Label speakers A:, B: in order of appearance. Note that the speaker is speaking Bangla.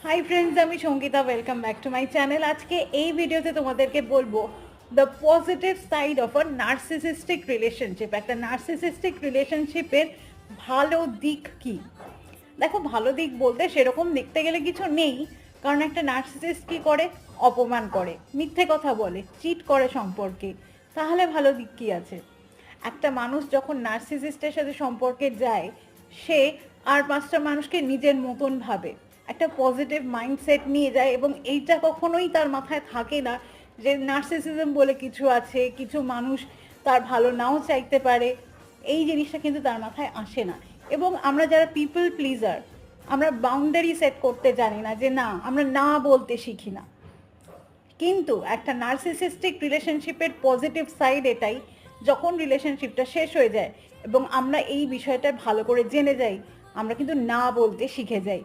A: হাই ফ্রেন্ডস, আমি Sangeeta. Welcome back to my channel. আজকে এই ভিডিওতে তোমাদেরকে বলবো the positive side of a narcissistic relationship. একটা নার্সিসিস্টিক রিলেশনশিপের ভালো দিক কি? দেখো, ভালো দিক বলতে সেরকম দেখতে গেলে কিছু নেই, কারণ একটা নার্সিসিস্ট কী করে? অপমান করে, মিথ্যে কথা বলে, চিট করে সম্পর্কে। তাহলে ভালো দিক কী আছে? একটা মানুষ যখন নার্সিসিস্টের সাথে সম্পর্কে যায়, সে আর পাঁচটা মানুষকে নিজের মতন ভাবে, একটা পজিটিভ মাইন্ডসেট নিয়ে যায়, এবং এইটা কখনোই তার মাথায় থাকে না যে নার্সিসিজম বলে কিছু আছে, কিছু মানুষ তার ভালো নাও চাইতে পারে। এই জিনিসটা কিন্তু তার মাথায় আসে না। এবং আমরা যারা পিপল প্লিজার, আমরা বাউন্ডারি সেট করতে জানি না, যে না, আমরা না বলতে শিখি না। কিন্তু একটা নার্সিসিস্টিক রিলেশনশিপের পজিটিভ সাইড এটাই, যখন রিলেশনশিপটা শেষ হয়ে যায় এবং আমরা এই বিষয়টা ভালো করে জেনে যাই, আমরা কিন্তু না বলতে শিখে যাই।